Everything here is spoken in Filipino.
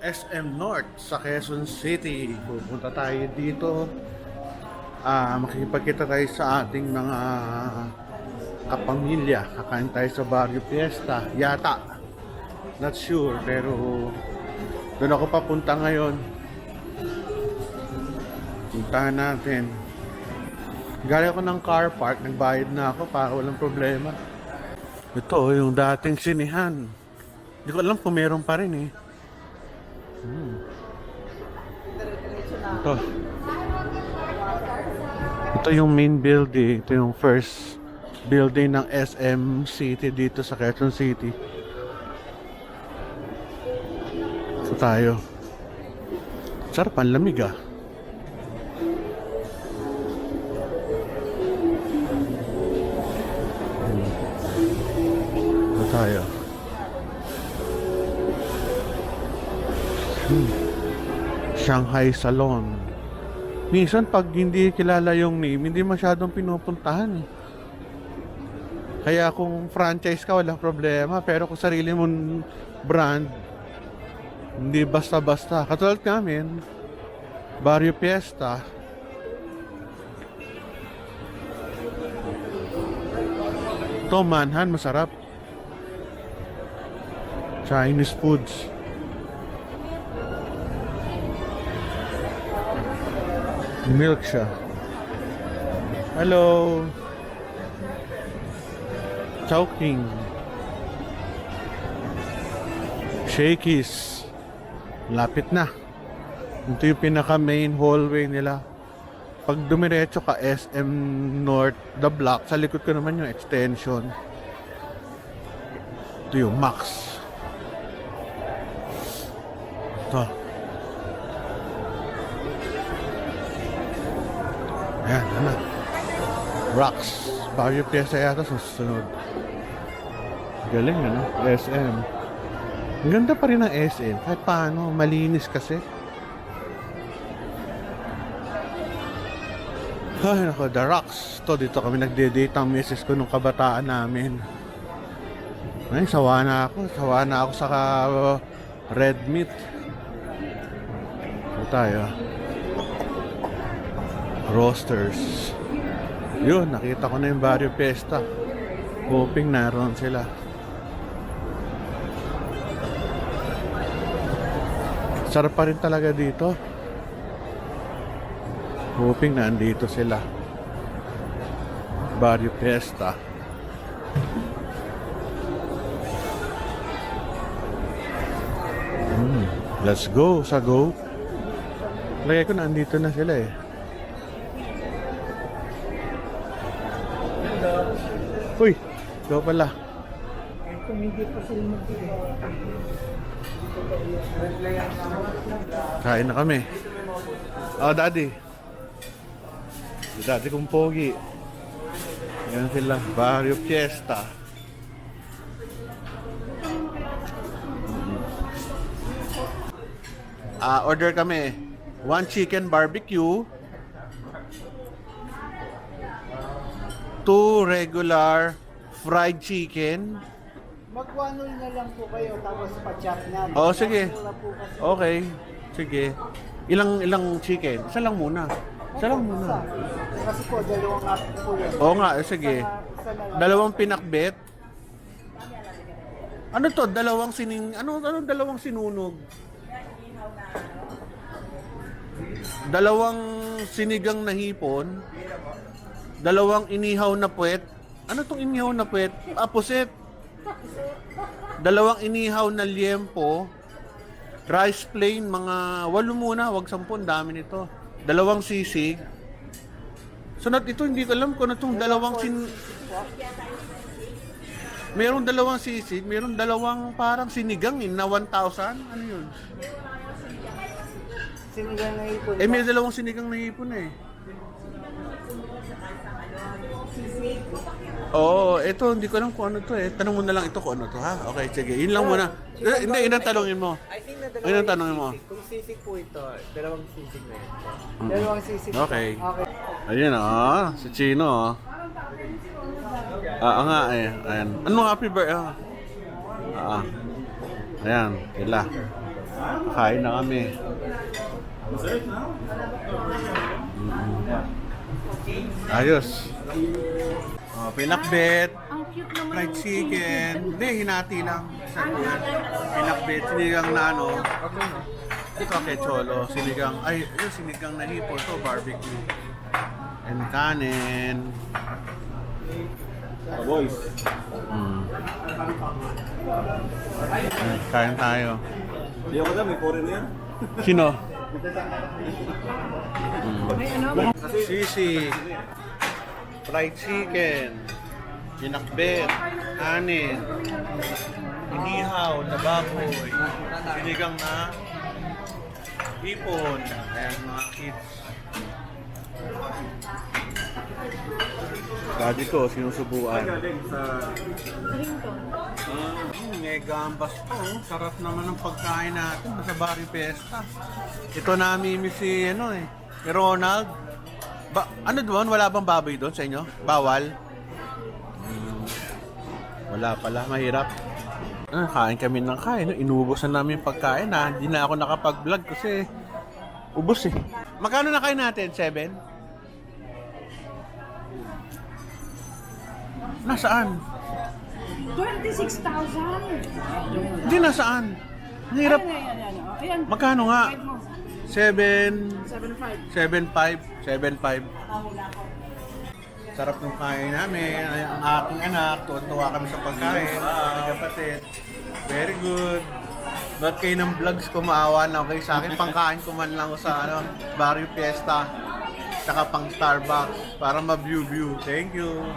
SM North sa Quezon City. Pupunta tayo dito. Makikipagkita tayo sa ating mga kapamilya. Kakain tayo sa Barrio Fiesta. Yata. Not sure. Pero doon ako papunta ngayon. Puntahan natin. Galing ako ng car park. Nagbayad na ako para walang problema. Ito yung dating sinihan. Hindi ko alam kung meron pa rin eh. Ito. Ito yung main building. Ito yung first building ng SM City dito sa Quezon City. Ito tayo. Sarap, ang lamig ah. Ito tayo. Shanghai Salon. Minsan pag hindi kilala yung name, hindi masyadong pinupuntahan. Kaya kung franchise ka, walang problema. Pero kung sarili mong brand, hindi basta-basta. Katulad namin, Barrio Fiesta. Ito, manhan, masarap. Chinese foods. Milk siya. Hello. Chowking. Shakey's. Lapit na. Ito yung pinaka main hallway nila. Pag dumiretso ka SM North, the block, sa likod ko naman yung extension. Ito yung Max. Ito. Ayan, ano? Rocks. Barrio Fiesta yata susunod. Galing, ano? SM. Ang ganda pa rin ng SM. Kahit paano, malinis kasi. Ay, nako, The Rocks. Ito, dito kami nagde-date ang misis ko nung kabataan namin. Ay, sawa na ako. Sawa na ako sa red meat. Ito tayo. Roasters. Yun, nakita ko na yung Barrio Fiesta. Hoping naroon sila. Sarap pa rin talaga dito. Hoping na andito sila. Barrio Fiesta. Let's go sa go. Lagay ko na andito na sila eh. Uy, ikaw pala. Kain na kami. Oh, daddy. Daddy kong pogi. Yan sila, Barrio Fiesta. Order kami. 1 chicken barbecue. 2 regular fried chicken. Mag-1-0 na lang po kayo tapos pa-chat na. Oh, sige. Okay. Sige. Ilang chicken? Isa lang muna. Isa lang muna. Kasi po, dalawang up po yun. Oo nga, sige. Dalawang pinakbet. Ano to? Dalawang dalawang sinunog? Dalawang sinigang na hipon. Dalawang inihaw na puwet. Ano tong inihaw na puwet? Puset. Dalawang inihaw na liempo. Rice plain, mga 8 muna, wag 10, dami nito. Dalawang sisig. Sunod ito, hindi ko alam kung ano itong dalawang Merong dalawang sisig, merong dalawang parang sinigang na 1,000. Ano yun? Sinigang na ipon. May dalawang sinigang na hipon eh. Oo, ito hindi ko alam kung ano to eh. Tanong mo na lang ito kung ano to ha. Okay, sige. Yun lang muna. Hindi, yun ang tanongin mo. I think na Yun ang tanongin mo. Kung sisig po ito, dalawang sisig na ito. Dalawang sisig. Okay. Okay. Ayun si Chino nga eh. Ayan. Ano happy birthday? Ayan, sila. Kain na kami. Ayos. Oh, pinakbet. Ang cute naman Fried ng chicken. Hindi, hinati lang. Pinakbet. Sinigang na ano. Ito kay Cholo. Sinigang. Ay, yung sinigang na hipon. Ito, barbecue. And kanin. Boys. Kain tayo. Hindi ako may foreign yan. Sino? May ano? Sisi. Fried chicken. Pinakbet. Kanin. Inihaw na baboy. Sinigang na hipon. Ayan mga kids. Daddy ko, sinusubuan. Galing sa... May gambas po. Sarap naman ng pagkain natin sa Barrio Fiesta. Ito namimi si ano eh. Si Ronald. Ano doon? Wala bang baboy doon sa inyo? Bawal? Wala pala. Mahirap. Kain kami ng kain. Inubos na namin yung pagkain na. Hindi na ako nakapag-vlog kasi ubos eh. Magkano na kain natin? 7? Nasaan? 26,000. Hindi nasaan? Ang hirap. Ayan. Magkano nga? 7... 7.5. 7.5. Sarap ng kain namin. Ang aking anak, tuwa kami sa pagkain. Mga kapatid. Very good. Ba't kayo ng vlogs ko maawa na kayo sa akin? Pangkain ko man lang sa Barrio Fiesta. Tsaka pang Starbucks para ma-view. Thank you.